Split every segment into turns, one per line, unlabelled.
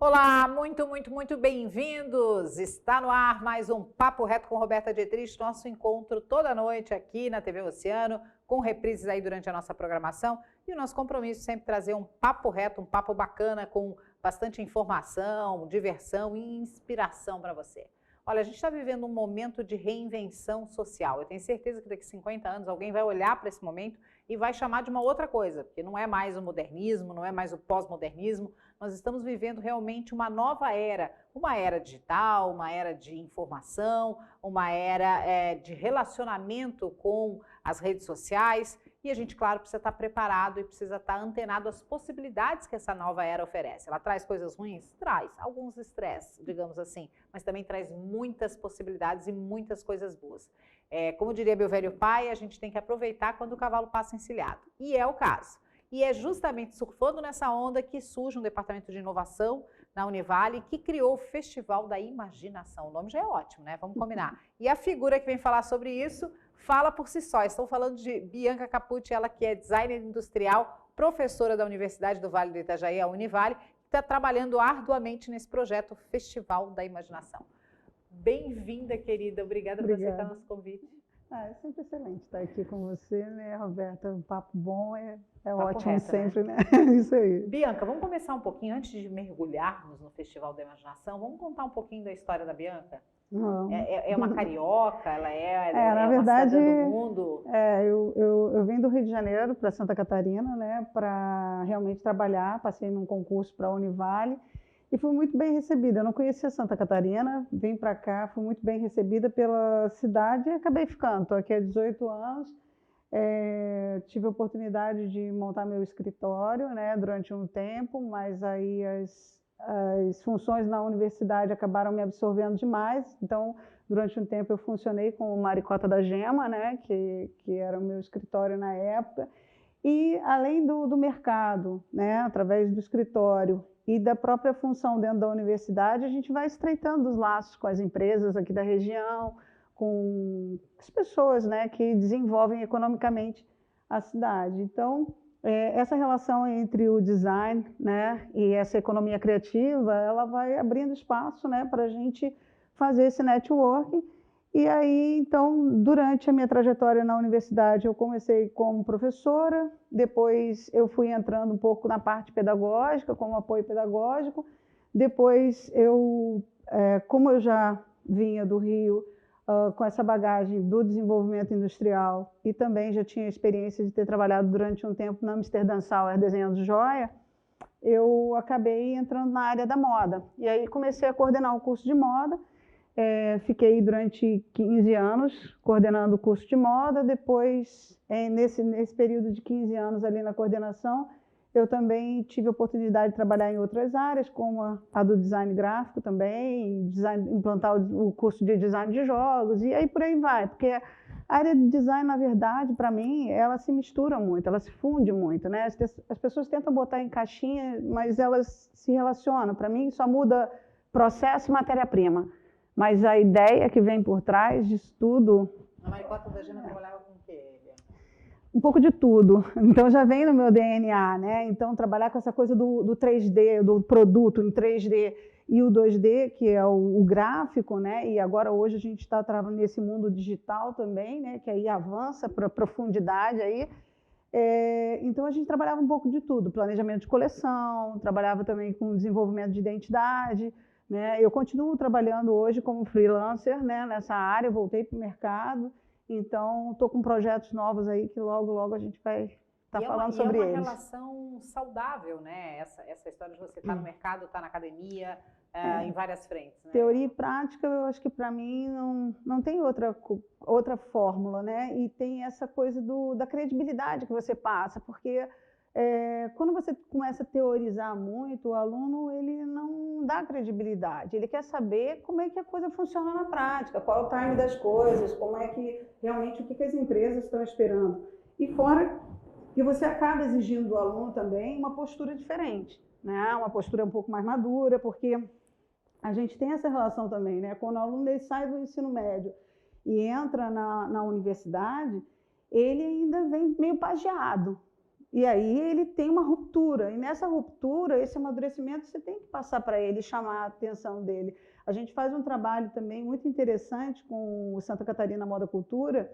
Olá, muito bem-vindos! Está no ar mais um Papo Reto com Roberta Dietrich, nosso encontro toda noite aqui na TV Oceano, com reprises aí durante a nossa programação. E o nosso compromisso é sempre trazer um papo reto, um papo bacana, com bastante informação, diversão e inspiração para você. Olha, a gente está vivendo um momento de reinvenção social. Eu tenho certeza que daqui a 50 anos alguém vai olhar para esse momento e vai chamar de uma outra coisa, porque não é mais o modernismo, não é mais o pós-modernismo. Nós estamos vivendo realmente uma nova era, uma era digital, uma era de informação, uma era de relacionamento com as redes sociais. E a gente, claro, precisa estar preparado e precisa estar antenado às possibilidades que essa nova era oferece. Ela traz coisas ruins? Traz. Alguns estresses, digamos assim, mas também traz muitas possibilidades e muitas coisas boas. Como diria meu velho pai, a gente tem que aproveitar quando o cavalo passa encilhado. E é o caso. E é justamente surfando nessa onda que surge um departamento de inovação na Univale, que criou o Festival da Imaginação. O nome já é ótimo, né? Vamos combinar. E a figura que vem falar sobre isso fala por si só. Estou falando de Bianca Capucci, ela que é designer industrial, professora da Universidade do Vale do Itajaí, a Univale, que está trabalhando arduamente nesse projeto Festival da Imaginação. Bem-vinda, querida. Obrigada por aceitar nosso convite.
É sempre excelente estar aqui com você, né, Roberta? Um papo bom é
papo
ótimo
reto,
sempre, né? Isso aí.
Bianca, vamos começar um pouquinho, antes de mergulharmos no Festival da Imaginação, vamos contar um pouquinho da história da Bianca?
Não.
É uma carioca, ela é
na
uma
verdade,
cidadã do mundo?
Eu vim do Rio de Janeiro para Santa Catarina, né, para realmente trabalhar, passei num concurso para a Univale, e fui muito bem recebida. Eu não conhecia Santa Catarina, vim para cá, fui muito bem recebida pela cidade e acabei ficando. Estou aqui há 18 anos. Tive a oportunidade de montar meu escritório, né, durante um tempo, mas aí as funções na universidade acabaram me absorvendo demais. Então, durante um tempo eu funcionei com o Maricota da Gema, né, que era o meu escritório na época. E além do mercado, né, através do escritório e da própria função dentro da universidade, a gente vai estreitando os laços com as empresas aqui da região, com as pessoas, né, que desenvolvem economicamente a cidade. Então, essa relação entre o design, né, e essa economia criativa, ela vai abrindo espaço, né, para a gente fazer esse networking. E aí, então, durante a minha trajetória na universidade, eu comecei como professora, depois eu fui entrando um pouco na parte pedagógica, como apoio pedagógico, depois como eu já vinha do Rio, com essa bagagem do desenvolvimento industrial e também já tinha experiência de ter trabalhado durante um tempo na Amsterdã Sauer desenhando joia, eu acabei entrando na área da moda. E aí comecei a coordenar o curso de moda. Fiquei durante 15 anos coordenando o curso de moda. Depois, nesse período de 15 anos ali na coordenação, eu também tive a oportunidade de trabalhar em outras áreas, como a do design gráfico também, implantar o curso de design de jogos, e aí por aí vai, porque a área de design, na verdade, para mim, ela se mistura muito, ela se funde muito, né? As pessoas tentam botar em caixinha, mas elas se relacionam. Para mim, só muda processo e matéria-prima. Mas a ideia que vem por trás disso tudo...
A Maricota da Gema trabalhava com o quê?
Um pouco de tudo. Então já vem no meu DNA, né? Então trabalhar com essa coisa do 3D, do produto em 3D e o 2D, que é o gráfico, né? E agora hoje a gente está trabalhando nesse mundo digital também, né? Que aí avança para profundidade aí. Então a gente trabalhava um pouco de tudo, planejamento de coleção, trabalhava também com desenvolvimento de identidade, né? Eu continuo trabalhando hoje como freelancer, né? Nessa área, voltei para o mercado. Então, estou com projetos novos aí que logo a gente vai estar falando sobre eles.
E é uma relação saudável, né? Essa história de você estar no mercado, estar na academia, em várias frentes. Né?
Teoria e prática, eu acho que para mim não tem outra fórmula, né? E tem essa coisa da credibilidade que você passa, porque quando você começa a teorizar muito, o aluno ele não dá credibilidade, ele quer saber como é que a coisa funciona na prática, qual é o time das coisas, como é que realmente o que as empresas estão esperando. E fora que você acaba exigindo do aluno também uma postura diferente, né? Uma postura um pouco mais madura, porque a gente tem essa relação também, né? Quando o aluno ele sai do ensino médio e entra na universidade, ele ainda vem meio pagiado. E aí ele tem uma ruptura, e nessa ruptura, esse amadurecimento, você tem que passar para ele, chamar a atenção dele. A gente faz um trabalho também muito interessante com o Santa Catarina Moda Cultura,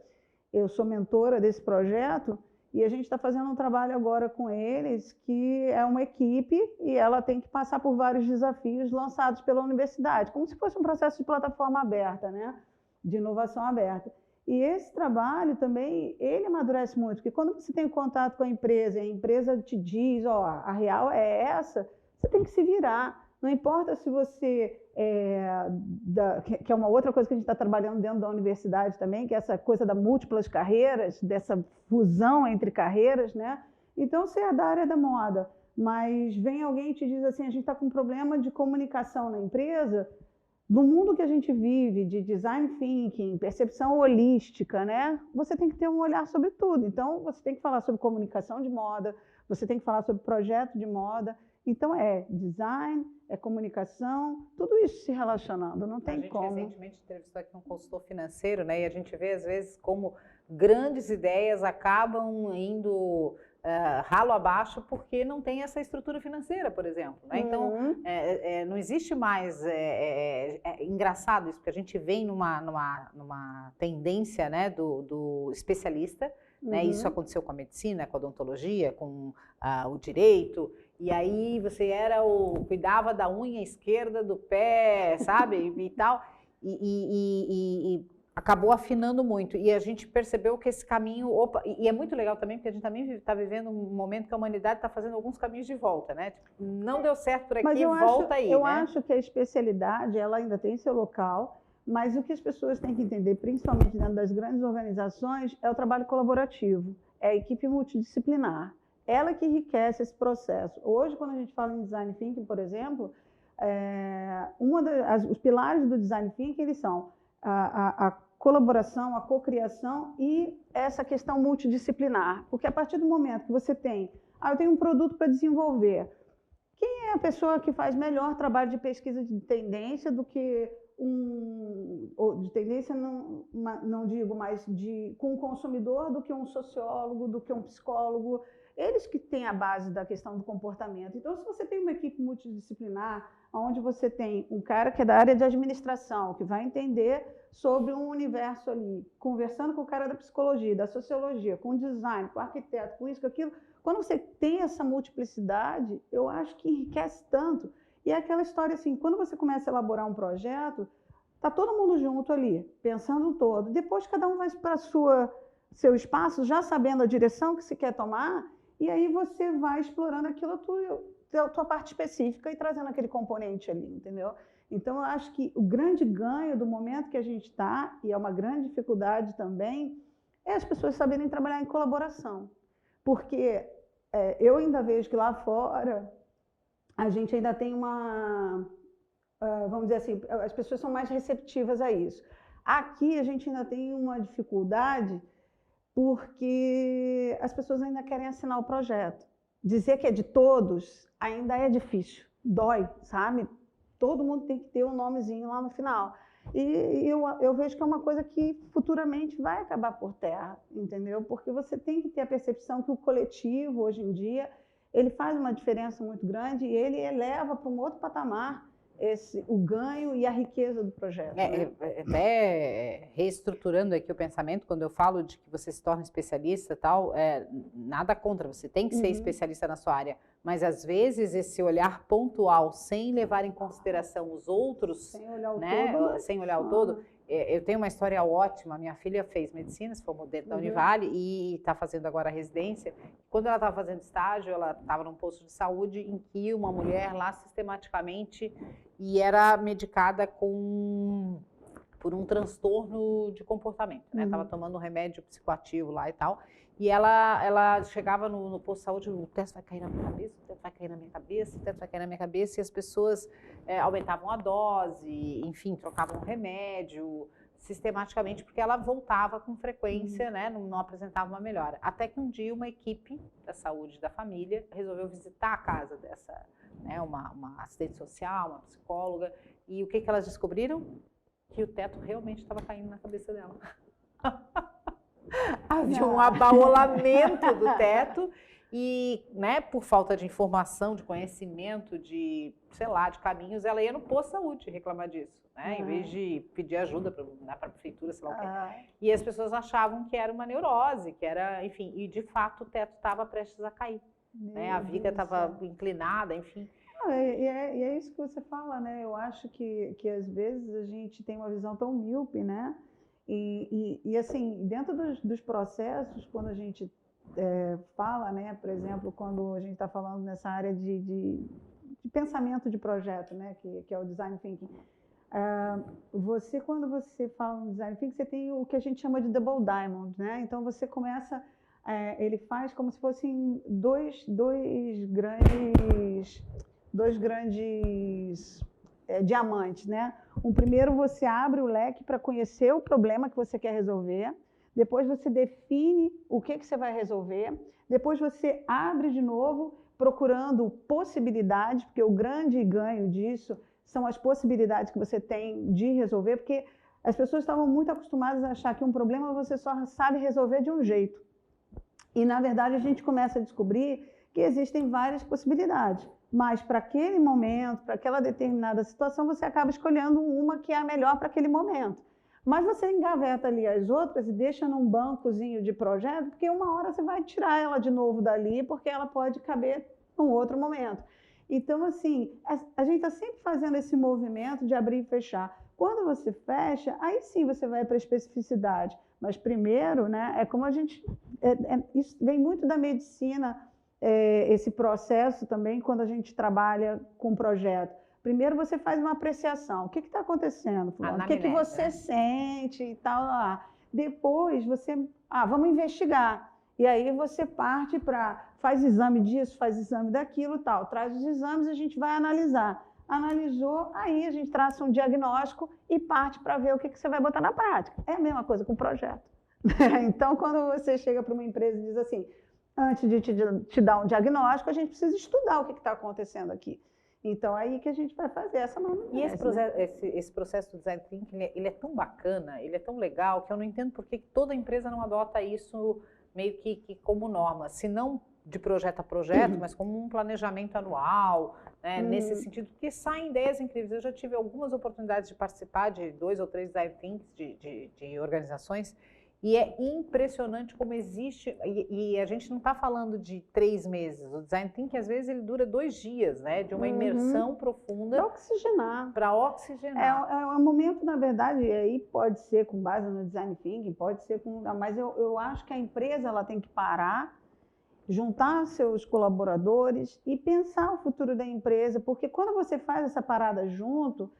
eu sou mentora desse projeto, e a gente está fazendo um trabalho agora com eles, que é uma equipe, e ela tem que passar por vários desafios lançados pela universidade, como se fosse um processo de plataforma aberta, né? De inovação aberta. E esse trabalho também, ele amadurece muito, porque quando você tem contato com a empresa te diz, ó, a real é essa, você tem que se virar. Não importa se você, que é uma outra coisa que a gente está trabalhando dentro da universidade também, que é essa coisa das múltiplas carreiras, dessa fusão entre carreiras, né? Então, você é da área da moda, mas vem alguém e te diz assim, a gente está com um problema de comunicação na empresa. No mundo que a gente vive, de design thinking, percepção holística, né? Você tem que ter um olhar sobre tudo. Então, você tem que falar sobre comunicação de moda, você tem que falar sobre projeto de moda. Então, é design, é comunicação, tudo isso se relacionando, não tem como.
A gente recentemente entrevistou aqui um consultor financeiro, né? E a gente vê, às vezes, como grandes ideias acabam indo ralo abaixo porque não tem essa estrutura financeira, por exemplo, né? Então, não existe mais... É engraçado isso, porque a gente vem numa tendência, né, do especialista, né? Isso aconteceu com a medicina, com a odontologia, com o direito, e aí você cuidava da unha esquerda do pé, sabe, e tal, e acabou afinando muito, e a gente percebeu que esse caminho, e é muito legal também, porque a gente também está vivendo um momento que a humanidade está fazendo alguns caminhos de volta, né? Tipo, não deu certo por aqui, volta aí,
eu
né?
acho que a especialidade, ela ainda tem seu local, mas o que as pessoas têm que entender, principalmente dentro das grandes organizações, é o trabalho colaborativo, é a equipe multidisciplinar. Ela que enriquece esse processo. Hoje, quando a gente fala em design thinking, por exemplo, os pilares do design thinking, eles são a colaboração, a cocriação e essa questão multidisciplinar. Porque a partir do momento que você tem, eu tenho um produto para desenvolver, quem é a pessoa que faz melhor trabalho de pesquisa de tendência do que de tendência, não digo, mas com o consumidor, do que um sociólogo, do que um psicólogo? Eles que têm a base da questão do comportamento. Então, se você tem uma equipe multidisciplinar, onde você tem um cara que é da área de administração, que vai entender sobre um universo ali, conversando com o cara da psicologia, da sociologia, com o design, com o arquiteto, com isso, com aquilo, quando você tem essa multiplicidade, eu acho que enriquece tanto. E é aquela história assim, quando você começa a elaborar um projeto, está todo mundo junto ali, pensando todo. Depois cada um vai para seu espaço, já sabendo a direção que se quer tomar, e aí você vai explorando aquilo, a tua parte específica e trazendo aquele componente ali, entendeu? Então, eu acho que o grande ganho do momento que a gente está, e é uma grande dificuldade também, é as pessoas saberem trabalhar em colaboração. Porque eu ainda vejo que lá fora a gente ainda tem vamos dizer assim, as pessoas são mais receptivas a isso. Aqui a gente ainda tem uma dificuldade porque as pessoas ainda querem assinar o projeto. Dizer que é de todos ainda é difícil, dói, sabe? Todo mundo tem que ter um nomezinho lá no final. E eu vejo que é uma coisa que futuramente vai acabar por terra, entendeu? Porque você tem que ter a percepção que o coletivo, hoje em dia, ele faz uma diferença muito grande e ele eleva para um outro patamar o ganho e a riqueza do projeto. Né?
Até reestruturando aqui o pensamento, quando eu falo de que você se torna especialista e tal, nada contra, você tem que ser especialista na sua área, mas às vezes esse olhar pontual, sem levar em consideração os outros, sem olhar o todo, sem olhar o todo. Eu tenho uma história ótima, minha filha fez medicina, se formou dentro da Univale e está fazendo agora a residência. Quando ela estava fazendo estágio, ela estava num posto de saúde em que uma mulher lá sistematicamente era medicada por um transtorno de comportamento, né? Estava tomando um remédio psicoativo lá e tal. E ela chegava no posto de saúde, o teto vai cair na minha cabeça, o teto vai cair na minha cabeça, o teto vai cair na minha cabeça, e as pessoas aumentavam a dose, enfim, trocavam o remédio sistematicamente, porque ela voltava com frequência, né, não apresentava uma melhora. Até que um dia uma equipe da saúde da família resolveu visitar a casa dessa, né, uma assistente social, uma psicóloga, e o que elas descobriram? Que o teto realmente estava caindo na cabeça dela. Havia um abaolamento do teto E, né, por falta de informação, de conhecimento, de, sei lá, de caminhos, ela ia no posto de saúde reclamar disso, né? Em vez de pedir ajuda para a prefeitura, sei lá o quê. E as pessoas achavam que era uma neurose, que era, enfim, e de fato o teto estava prestes a cair, né? A viga estava inclinada, enfim.
E é isso que você fala, né? Eu acho que às vezes a gente tem uma visão tão míope, né? E assim, dentro dos processos, quando a gente fala, né? Por exemplo, quando a gente está falando nessa área de pensamento de projeto, né? Que é o design thinking. Quando você fala no design thinking, você tem o que a gente chama de double diamond, né? Então você começa, ele faz como se fossem dois grandes diamantes, né? Primeiro você abre o leque para conhecer o problema que você quer resolver, depois você define o que você vai resolver, depois você abre de novo procurando possibilidades, porque o grande ganho disso são as possibilidades que você tem de resolver, porque as pessoas estavam muito acostumadas a achar que um problema você só sabe resolver de um jeito. E, na verdade, a gente começa a descobrir que existem várias possibilidades. Mas, para aquele momento, para aquela determinada situação, você acaba escolhendo uma que é a melhor para aquele momento. Mas você engaveta ali as outras e deixa num bancozinho de projeto, porque uma hora você vai tirar ela de novo dali, porque ela pode caber num outro momento. Então, assim, a gente está sempre fazendo esse movimento de abrir e fechar. Quando você fecha, aí sim você vai para a especificidade. Mas primeiro, né, é como a gente... isso vem muito da medicina, esse processo também, quando a gente trabalha com projeto. Primeiro você faz uma apreciação. O que está acontecendo, fulano? O que você sente e tal lá. Depois você... vamos investigar. E aí você parte para... faz exame disso, faz exame daquilo, tal. Traz os exames e a gente vai analisar. Analisou, aí a gente traça um diagnóstico e parte para ver o que você vai botar na prática. É a mesma coisa com o projeto. Então, quando você chega para uma empresa e diz assim, antes de te dar um diagnóstico, a gente precisa estudar o que está acontecendo aqui. Então, aí que a gente vai fazer essa manutenção.
E esse processo do design thinking, ele é tão bacana, ele é tão legal, que eu não entendo por que toda empresa não adota isso meio que como norma, se não de projeto a projeto, mas como um planejamento anual, né, nesse sentido, porque saem ideias incríveis. Eu já tive algumas oportunidades de participar de 2 ou 3 design thinks de organizações, e é impressionante como existe, e a gente não está falando de 3 meses, o design thinking às vezes ele dura 2 dias, né, de uma imersão profunda.
Para oxigenar. É um momento, na verdade, e aí pode ser com base no design thinking, pode ser com... Mas eu acho que a empresa ela tem que parar, juntar seus colaboradores e pensar o futuro da empresa, porque quando você faz essa parada junto,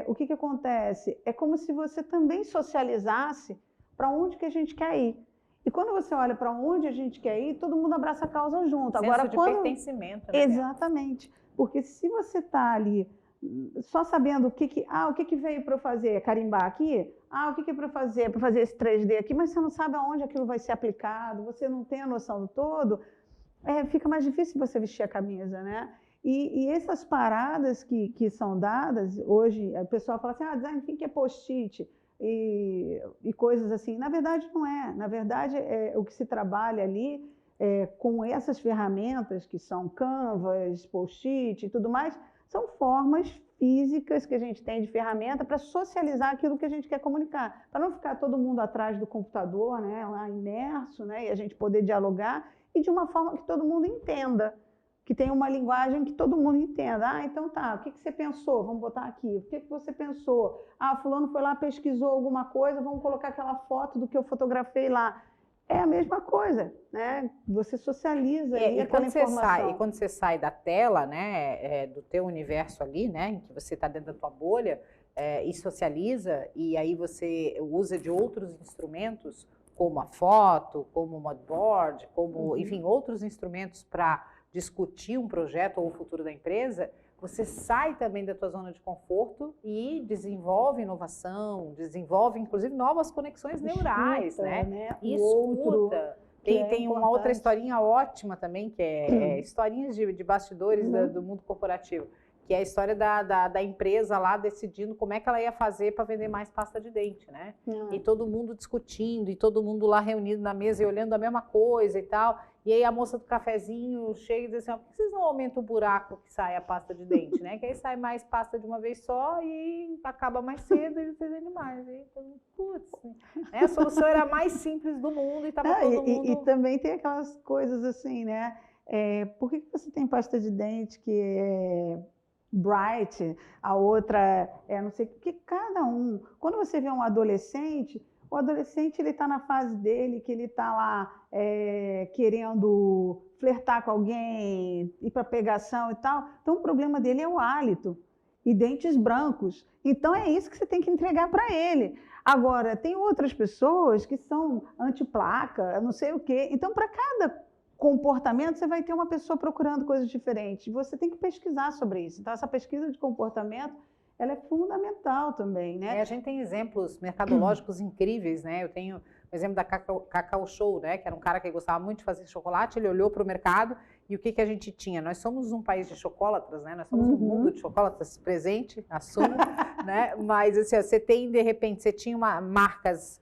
o que acontece? É como se você também socializasse para onde que a gente quer ir. E quando você olha para onde a gente quer ir, todo mundo abraça a causa junto.
Agora, de pertencimento. Né?
Exatamente. Porque se você está ali só sabendo o que veio para eu fazer, carimbar aqui, o que é para fazer esse 3D aqui, mas você não sabe aonde aquilo vai ser aplicado, você não tem a noção do todo, fica mais difícil você vestir a camisa, né? E essas paradas que são dadas, hoje, o pessoal fala assim, design thinking é post-it, e coisas assim. Na verdade, não é. Na verdade, o que se trabalha ali com essas ferramentas, que são Canvas, post-it e tudo mais, são formas físicas que a gente tem de ferramenta para socializar aquilo que a gente quer comunicar. Para não ficar todo mundo atrás do computador, né, lá imerso, né, e a gente poder dialogar, e de uma forma que todo mundo entenda, que tenha uma linguagem que todo mundo entenda. Então tá, o que você pensou? Vamos botar aqui. O que você pensou? Fulano foi lá, pesquisou alguma coisa, vamos colocar aquela foto do que eu fotografei lá. É a mesma coisa, né? Você socializa aquela informação.
E quando você sai da tela, né, do teu universo ali, né, em que você está dentro da tua bolha, e socializa, e aí você usa de outros instrumentos, como a foto, como o moodboard, como, enfim, outros instrumentos para discutir um projeto ou o futuro da empresa, você sai também da tua zona de conforto e desenvolve inovação, desenvolve, inclusive, novas conexões neurais, né? Escuta. Tem uma outra historinha ótima também, que é historinhas de bastidores do mundo corporativo, que é a história da empresa lá decidindo como é que ela ia fazer para vender mais pasta de dente, né? E todo mundo discutindo, e todo mundo lá reunido na mesa e olhando a mesma coisa e tal. E aí a moça do cafezinho chega e diz assim, ó, por que vocês não aumentam o buraco que sai a pasta de dente, né? Que aí sai mais pasta de uma vez só e acaba mais cedo e vocês vendem mais. E todo mundo, putz, né? A solução era a mais simples do mundo e estava todo mundo...
E também tem aquelas coisas assim, né? Por que você tem pasta de dente que é Bright, a outra é não sei o que, cada um. Quando você vê um adolescente, o adolescente ele está na fase dele, que ele está lá querendo flertar com alguém, ir para pegação e tal. Então o problema dele é o hálito e dentes brancos. Então é isso que você tem que entregar para ele. Agora, tem outras pessoas que são anti-placa, não sei o quê. Então, para cada comportamento, você vai ter uma pessoa procurando coisas diferentes. Você tem que pesquisar sobre isso. Então, essa pesquisa de comportamento, ela é fundamental também, né?
A gente tem exemplos mercadológicos incríveis, né? Eu tenho o exemplo da Cacau Show, né? Que era um cara que gostava muito de fazer chocolate, ele olhou para o mercado e o que a gente tinha? Nós somos um país de chocolatras, né? Nós somos um mundo de chocolatras presente, assumo, né? Mas, assim, você tem, de repente, você tinha marcas...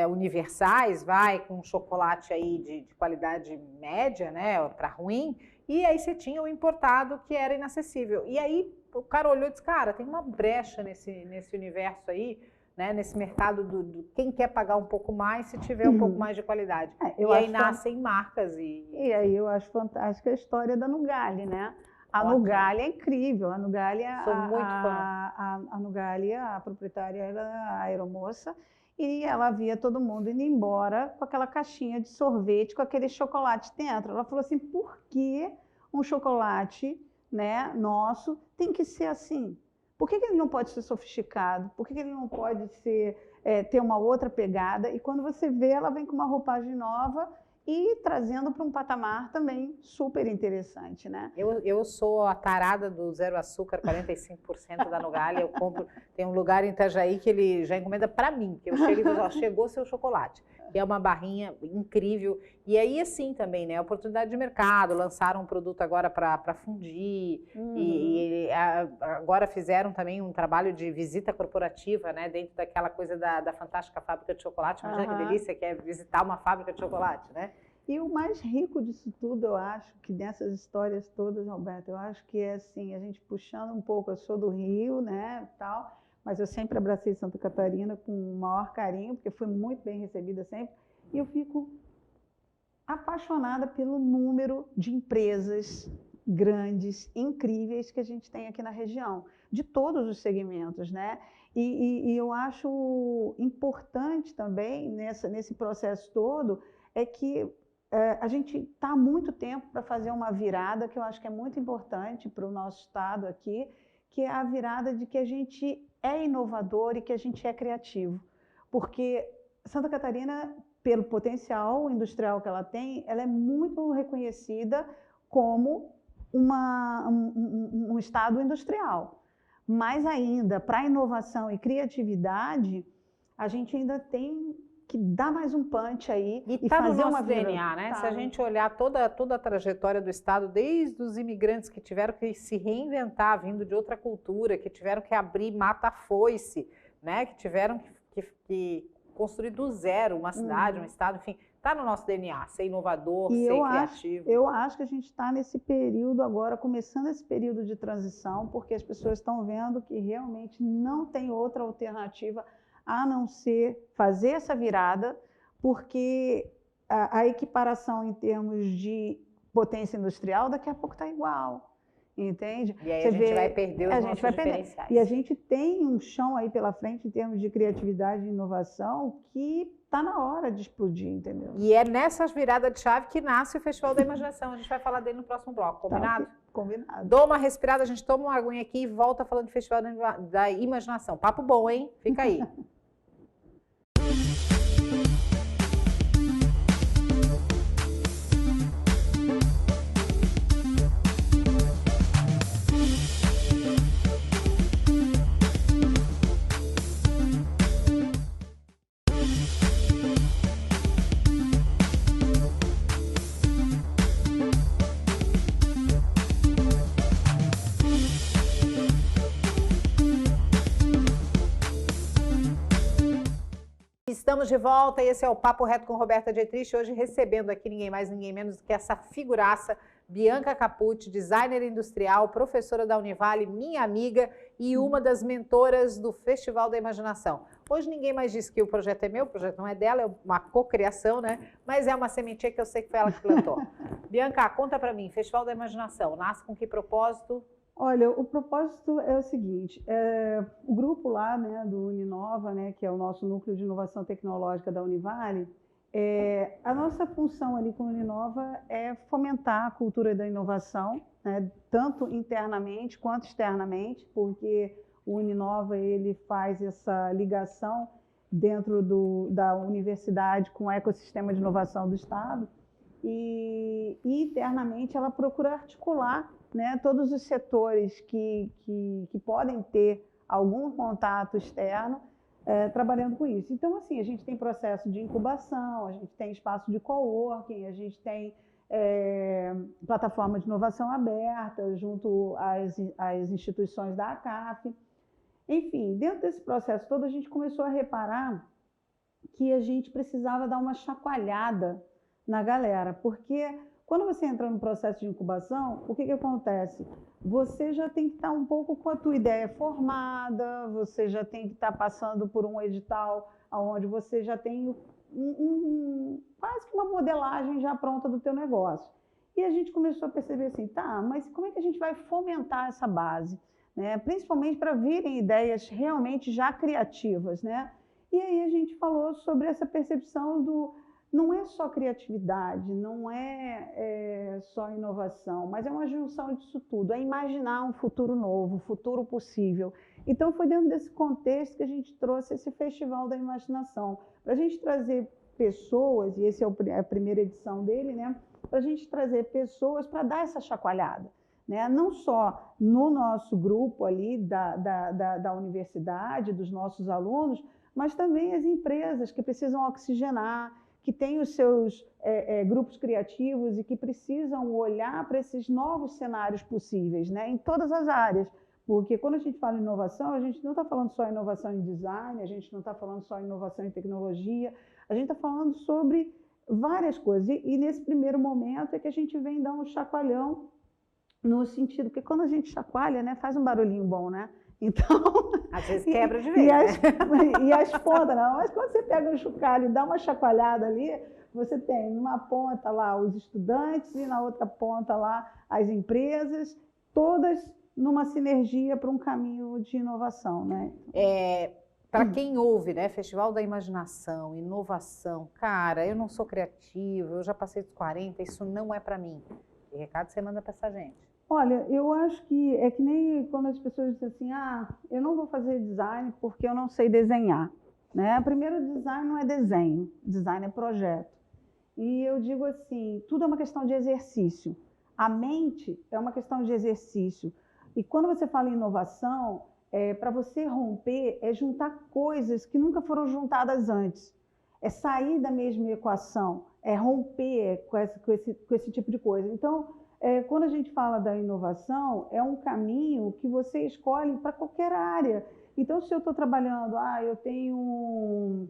universais, com chocolate aí de qualidade média, né, para ruim, e aí você tinha o importado que era inacessível. E aí o cara olhou e disse, cara, tem uma brecha nesse universo aí, né, nesse mercado do quem quer pagar um pouco mais se tiver um pouco mais de qualidade. E aí nascem marcas. E
aí eu acho fantástica a história da Nugali, né? A Nugali é incrível, a Nugali,
sou muito fã.
A Nugali, a proprietária era a aeromoça, e ela via todo mundo indo embora com aquela caixinha de sorvete, com aquele chocolate dentro. Ela falou assim, por que um chocolate, né, nosso tem que ser assim? Por que ele não pode ser sofisticado? Por que ele não pode ter uma outra pegada? E quando você vê, ela vem com uma roupagem nova e trazendo para um patamar também super interessante, né?
Eu sou a tarada do zero açúcar, 45% da Nugali. Eu compro, tem um lugar em Itajaí que ele já encomenda para mim, que eu chego e digo, ó, chegou seu chocolate, que é uma barrinha incrível. E aí, assim, também, né, oportunidade de mercado, lançaram um produto agora para fundir, e agora fizeram também um trabalho de visita corporativa, né, dentro daquela coisa da fantástica fábrica de chocolate. Imagina que delícia que é visitar uma fábrica de chocolate, né?
E o mais rico disso tudo, eu acho, que dessas histórias todas, Roberto, eu acho que é assim, a gente puxando um pouco, eu sou do Rio, né, tal, mas eu sempre abracei Santa Catarina com o maior carinho, porque fui muito bem recebida sempre, e eu fico apaixonada pelo número de empresas grandes, incríveis que a gente tem aqui na região, de todos os segmentos, né? E eu acho importante também, nesse processo todo, é que a gente está há muito tempo para fazer uma virada, que eu acho que é muito importante para o nosso estado aqui, que é a virada de que a gente é inovador e que a gente é criativo. Porque Santa Catarina, pelo potencial industrial que ela tem, ela é muito reconhecida como um estado industrial. Mas ainda, para inovação e criatividade, a gente ainda tem que dar mais um punch aí
e fazer no nosso DNA, né? Tá. Se a gente olhar toda a trajetória do estado, desde os imigrantes que tiveram que se reinventar, vindo de outra cultura, que tiveram que abrir mata-foice, né? Que tiveram que construir do zero uma cidade, um estado, enfim, está no nosso DNA, ser inovador, ser criativo.
Eu acho que a gente está nesse período agora, começando esse período de transição, porque as pessoas estão vendo que realmente não tem outra alternativa a não ser fazer essa virada, porque a equiparação em termos de potência industrial daqui a pouco está igual, entende?
E aí a gente vai perder os nossos diferenciais.
E a gente tem um chão aí pela frente em termos de criatividade e inovação que está na hora de explodir, entendeu?
E é nessas viradas de chave que nasce o Festival da Imaginação. A gente vai falar dele no próximo bloco, combinado?
Tá, combinado.
Dou uma respirada, a gente toma uma aguinha aqui e volta falando de Festival da Imaginação. Papo bom, hein? Fica aí. Estamos de volta e esse é o Papo Reto com Roberta Dietrich, hoje recebendo aqui ninguém mais, ninguém menos do que essa figuraça, Bianca Capucci, designer industrial, professora da Univale, minha amiga e uma das mentoras do Festival da Imaginação. Hoje ninguém mais disse que o projeto é meu, o projeto não é dela, é uma cocriação, né? Mas é uma sementinha que eu sei que foi ela que plantou. Bianca, conta pra mim, Festival da Imaginação, nasce com que propósito?
Olha, o propósito é o seguinte, o grupo lá, né, do Uninova, né, que é o nosso núcleo de inovação tecnológica da Univale, a nossa função ali com a Uninova é fomentar a cultura da inovação, né, tanto internamente quanto externamente, porque o Uninova ele faz essa ligação dentro da universidade com o ecossistema de inovação do Estado e internamente ela procura articular, né, todos os setores que podem ter algum contato externo trabalhando com isso. Então, assim, a gente tem processo de incubação, a gente tem espaço de coworking, a gente tem plataforma de inovação aberta junto às instituições da ACAF. Enfim, dentro desse processo todo, a gente começou a reparar que a gente precisava dar uma chacoalhada na galera, porque quando você entra no processo de incubação, o que acontece? Você já tem que estar um pouco com a tua ideia formada, você já tem que estar passando por um edital onde você já tem quase que uma modelagem já pronta do teu negócio. E a gente começou a perceber assim, tá, mas como é que a gente vai fomentar essa base? Né? Principalmente para virem ideias realmente já criativas, né? E aí a gente falou sobre essa percepção não é só criatividade, não é só inovação, mas é uma junção disso tudo, é imaginar um futuro novo, um futuro possível. Então foi dentro desse contexto que a gente trouxe esse Festival da Imaginação, para a gente trazer pessoas, e essa é a primeira edição dele, né? Para a gente trazer pessoas para dar essa chacoalhada. Né? Não só no nosso grupo ali da universidade, dos nossos alunos, mas também as empresas que precisam oxigenar, que têm os seus grupos criativos e que precisam olhar para esses novos cenários possíveis, né? Em todas as áreas. Porque quando a gente fala em inovação, a gente não está falando só em inovação em design, a gente não está falando só em inovação em tecnologia, a gente está falando sobre várias coisas. E nesse primeiro momento é que a gente vem dar um chacoalhão no sentido, porque quando a gente chacoalha, né, faz um barulhinho bom, né? Então...
Às vezes quebra de vez,
e as pontas, não. Mas quando você pega um chocalho e dá uma chacoalhada ali, você tem numa ponta lá os estudantes e na outra ponta lá as empresas, todas numa sinergia para um caminho de inovação, né?
Para quem ouve, né, Festival da Imaginação, inovação, cara, eu não sou criativa, eu já passei dos 40, isso não é para mim. Que recado você manda para essa gente?
Olha, eu acho que é que nem quando as pessoas dizem assim, eu não vou fazer design porque eu não sei desenhar. Né? Primeiro, design não é desenho, design é projeto. E eu digo assim, tudo é uma questão de exercício. A mente é uma questão de exercício. E quando você fala em inovação, para você romper, é juntar coisas que nunca foram juntadas antes. É sair da mesma equação, é romper com esse tipo de coisa. Então, quando a gente fala da inovação, é um caminho que você escolhe para qualquer área. Então, se eu estou trabalhando, eu tenho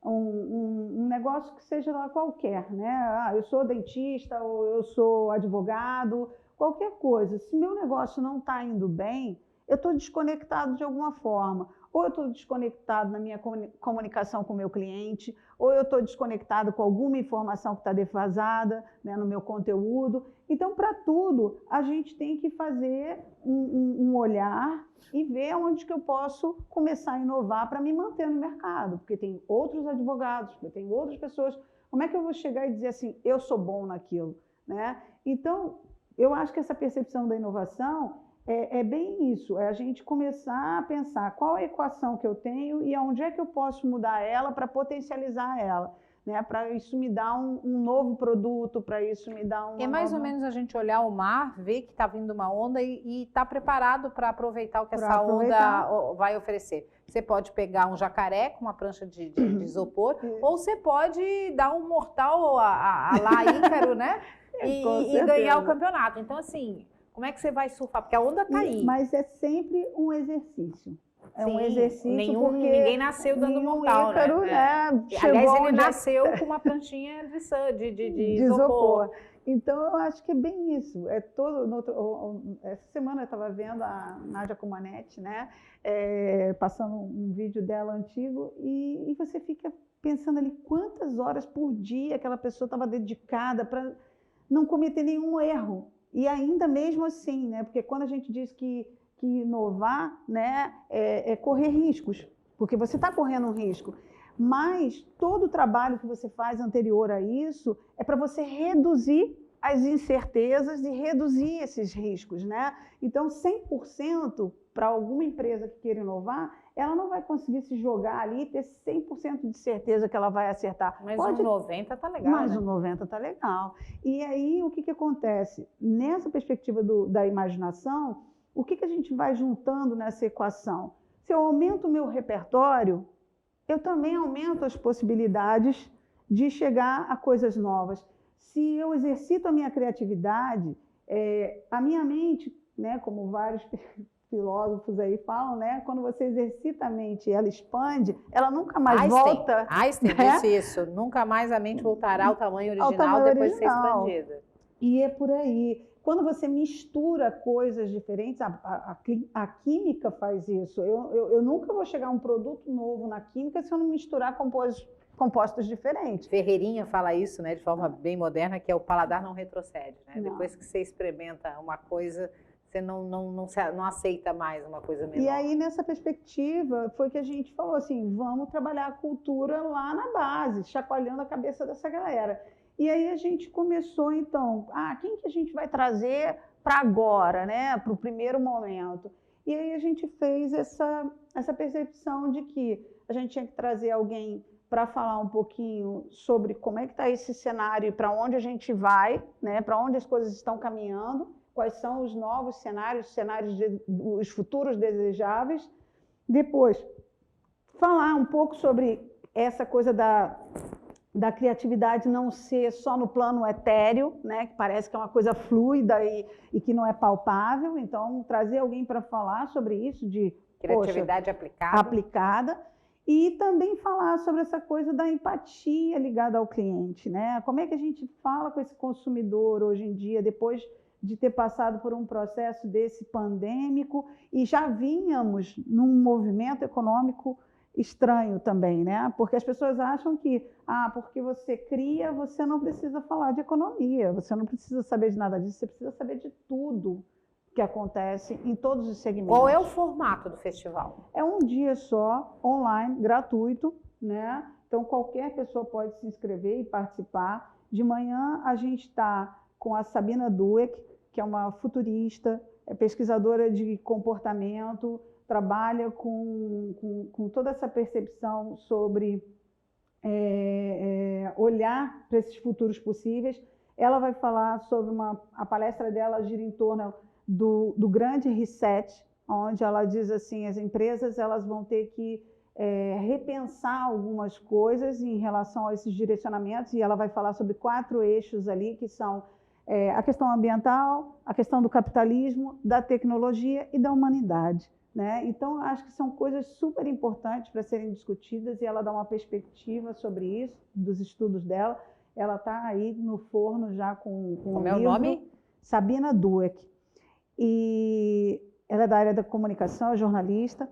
um negócio que seja lá qualquer, né? Eu sou dentista ou eu sou advogado, qualquer coisa. Se meu negócio não está indo bem, eu estou desconectado de alguma forma. Ou eu estou desconectado na minha comunicação com o meu cliente, ou eu estou desconectado com alguma informação que está defasada, né, no meu conteúdo. Então, para tudo, a gente tem que fazer um olhar e ver onde que eu posso começar a inovar para me manter no mercado, porque tem outros advogados, porque tem outras pessoas. Como é que eu vou chegar e dizer assim, eu sou bom naquilo? Né? Então, eu acho que essa percepção da inovação é bem isso, é a gente começar a pensar qual a equação que eu tenho e aonde é que eu posso mudar ela para potencializar ela, né? Para isso me dar um novo produto, para isso me dar uma
mais ou menos a gente olhar o mar, ver que está vindo uma onda e estar preparado para aproveitar o que essa onda vai oferecer. Você pode pegar um jacaré com uma prancha de isopor, ou você pode dar um mortal a lá Ícaro, né? E ganhar o campeonato. Então, assim... Como é que você vai surfar? Porque a onda tá aí.
Mas é sempre um exercício. É um exercício porque
ninguém nasceu dando mortal,
Ícaro,
né? Aliás, ele nasceu com uma pranchinha de isopor.
Então, eu acho que é bem isso. Essa semana eu estava vendo a Nádia Comaneci, né? Passando um vídeo dela antigo, e você fica pensando ali quantas horas por dia aquela pessoa estava dedicada para não cometer nenhum erro. E ainda mesmo assim, né? Porque quando a gente diz que inovar, né, é correr riscos, porque você está correndo um risco. Mas todo o trabalho que você faz anterior a isso é para você reduzir as incertezas e reduzir esses riscos, né? Então, 100% para alguma empresa que queira inovar, ela não vai conseguir se jogar ali e ter 100% de certeza que ela vai acertar.
Mas um 90 tá legal,
Mas
né?
um 90 tá legal. E aí, o que acontece? Nessa perspectiva da imaginação, o que a gente vai juntando nessa equação? Se eu aumento o meu repertório, eu também aumento as possibilidades de chegar a coisas novas. Se eu exercito a minha criatividade, a minha mente, né, como vários filósofos aí falam, né, quando você exercita a mente e ela expande, ela nunca mais volta.
Einstein disse isso, nunca mais a mente voltará ao tamanho original depois de ser expandida.
E é por aí. Quando você mistura coisas diferentes, a química faz isso. Eu nunca vou chegar a um produto novo na química se eu não misturar compostos diferentes.
Ferreirinha fala isso, né, de forma bem moderna, que é o paladar não retrocede, né? Não. Depois que você experimenta uma coisa, você não aceita mais uma coisa menor.
E aí, nessa perspectiva, foi que a gente falou assim, vamos trabalhar a cultura lá na base, chacoalhando a cabeça dessa galera. E aí a gente começou, então, quem que a gente vai trazer para agora, né? Para o primeiro momento. E aí a gente fez essa percepção de que a gente tinha que trazer alguém para falar um pouquinho sobre como é que está esse cenário e para onde a gente vai, né? Para onde as coisas estão caminhando, quais são os novos cenários, os futuros desejáveis. Depois, falar um pouco sobre essa coisa da criatividade não ser só no plano etéreo, né, que parece que é uma coisa fluida e que não é palpável. Então, trazer alguém para falar sobre isso, de
criatividade
aplicada, e também falar sobre essa coisa da empatia ligada ao cliente, né? Como é que a gente fala com esse consumidor hoje em dia, depois de ter passado por um processo desse pandêmico, e já vínhamos num movimento econômico estranho também, né? Porque as pessoas acham que, porque você cria, você não precisa falar de economia, você não precisa saber de nada disso, você precisa saber de tudo que acontece em todos os segmentos.
Qual é o formato do festival?
É um dia só, online, gratuito, né? Então, qualquer pessoa pode se inscrever e participar. De manhã, a gente está com a Sabina Dueck, que é uma futurista, é pesquisadora de comportamento, trabalha com toda essa percepção sobre olhar para esses futuros possíveis. Ela vai falar sobre a palestra dela gira em torno do grande reset, onde ela diz assim, as empresas elas vão ter que repensar algumas coisas em relação a esses direcionamentos, e ela vai falar sobre 4 eixos ali, que são a questão ambiental, a questão do capitalismo, da tecnologia e da humanidade. Né? Então, acho que são coisas super importantes para serem discutidas, e ela dá uma perspectiva sobre isso, dos estudos dela. Ela está aí no forno já com
Como é o nome?
Sabina Dueck. E ela é da área da comunicação, é jornalista,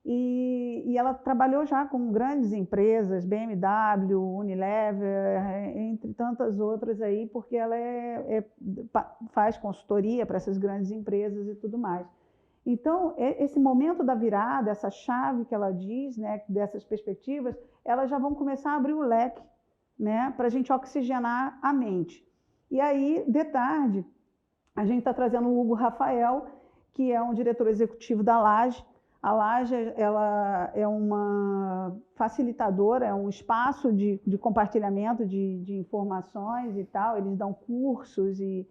e ela trabalhou já com grandes empresas, BMW, Unilever, entre tantas outras aí, porque ela faz consultoria para essas grandes empresas e tudo mais. Então, esse momento da virada, essa chave que ela diz, né, dessas perspectivas, elas já vão começar a abrir o leque, né, para a gente oxigenar a mente. E aí, de tarde, a gente está trazendo o Hugo Rafael, que é um diretor executivo da Laje. A Laje ela é uma facilitadora, é um espaço de compartilhamento de informações e tal. Eles dão cursos e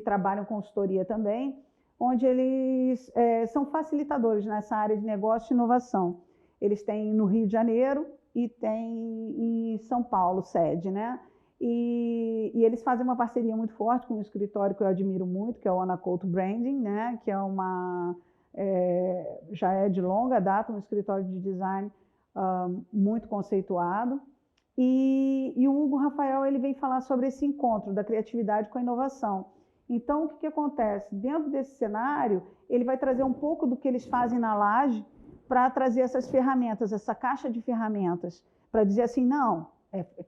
trabalham consultoria também, onde eles são facilitadores nessa área de negócio e inovação. Eles têm no Rio de Janeiro e tem em São Paulo, sede, né? E eles fazem uma parceria muito forte com um escritório que eu admiro muito, que é o Anacolto Branding, né? Que é já é de longa data, um escritório de design muito conceituado. E o Hugo Rafael ele vem falar sobre esse encontro da criatividade com a inovação. Então, o que acontece? Dentro desse cenário, ele vai trazer um pouco do que eles fazem na Laje para trazer essas ferramentas, essa caixa de ferramentas, para dizer assim, não,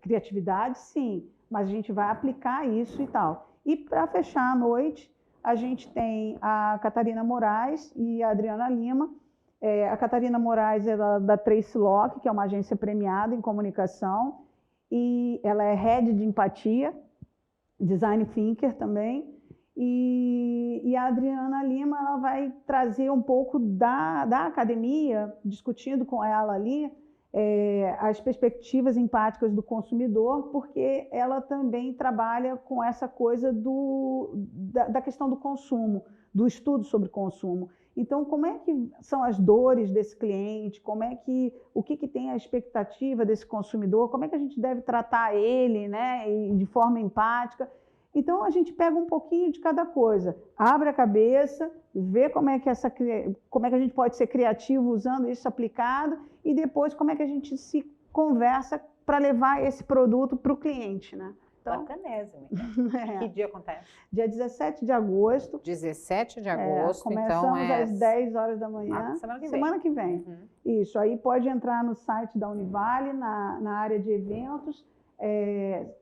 criatividade sim, mas a gente vai aplicar isso e tal. E para fechar a noite, a gente tem a Catarina Moraes e a Adriana Lima. A Catarina Moraes é da Trace Lock, que é uma agência premiada em comunicação, e ela é head de empatia, design thinker também. E a Adriana Lima ela vai trazer um pouco da academia, discutindo com ela ali as perspectivas empáticas do consumidor, porque ela também trabalha com essa coisa da questão do consumo, do estudo sobre consumo. Então, como é que são as dores desse cliente, o que tem a expectativa desse consumidor, como é que a gente deve tratar ele, né, de forma empática. Então, a gente pega um pouquinho de cada coisa, abre a cabeça, vê como é que a gente pode ser criativo usando isso aplicado e depois como é que a gente se conversa para levar esse produto para o cliente, né?
Então, bacanésimo. Que dia acontece?
Dia 17 de agosto.
17 de agosto,
começamos
então
às 10 horas da manhã.
Semana que vem.
Uhum. Isso, aí pode entrar no site da Univale, na área de eventos,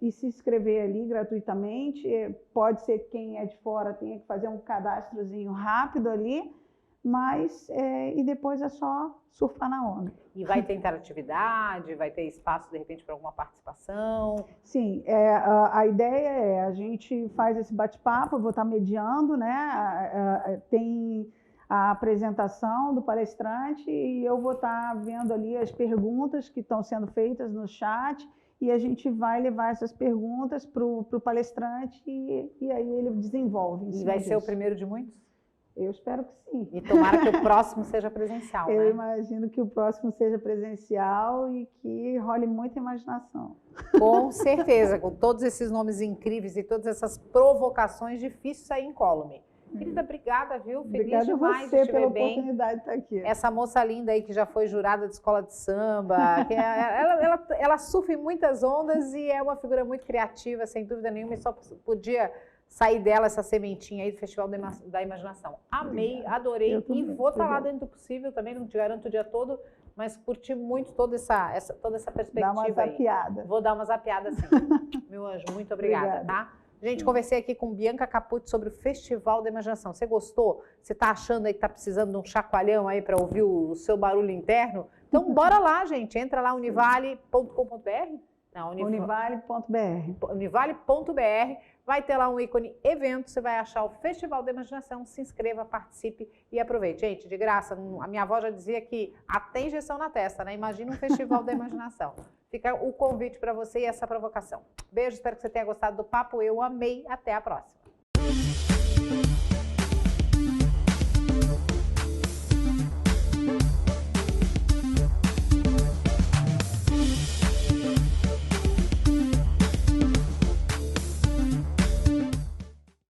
e se inscrever ali gratuitamente. Pode ser que quem é de fora tenha que fazer um cadastrozinho rápido ali, mas e depois é só surfar na onda.
E vai ter interatividade, vai ter espaço de repente para alguma participação?
Sim, a ideia a gente faz esse bate-papo, eu vou estar mediando, né? Tem a apresentação do palestrante e eu vou estar vendo ali as perguntas que estão sendo feitas no chat. E a gente vai levar essas perguntas para o palestrante e aí ele desenvolve.
E vai ser o primeiro de muitos?
Eu espero que sim.
E tomara que o próximo seja presencial, né?
Eu imagino que o próximo seja presencial e que role muita imaginação.
Com certeza, com todos esses nomes incríveis e todas essas provocações, difícil sair incólume. Querida, obrigada, viu? Feliz
Obrigada
demais
você
de te ver
pela
bem.
oportunidade de estar aqui.
Essa moça linda aí que já foi jurada de escola de samba, ela surfa em muitas ondas e é uma figura muito criativa, sem dúvida nenhuma, e só podia sair dela essa sementinha aí do Festival da Imaginação. Amei, adorei e vou estar lá dentro do possível também, não te garanto o dia todo, mas curti muito toda essa perspectiva.
Dá uma zapiada.
Vou dar uma zapiada sim. Meu anjo, muito obrigada, tá? Gente, conversei aqui com Bianca Capucci sobre o Festival da Imaginação. Você gostou? Você está achando aí que está precisando de um chacoalhão aí para ouvir o seu barulho interno? Então, bora lá, gente. Entra lá, univale.com.br.
Univale.br.
Univale.br. Vai ter lá um ícone evento, você vai achar o Festival da Imaginação. Se inscreva, participe e aproveite. Gente, de graça, a minha avó já dizia que até injeção na testa, né? Imagina um Festival da Imaginação. Fica o convite para você e essa provocação. Beijo, espero que você tenha gostado do papo. Eu amei. Até a próxima.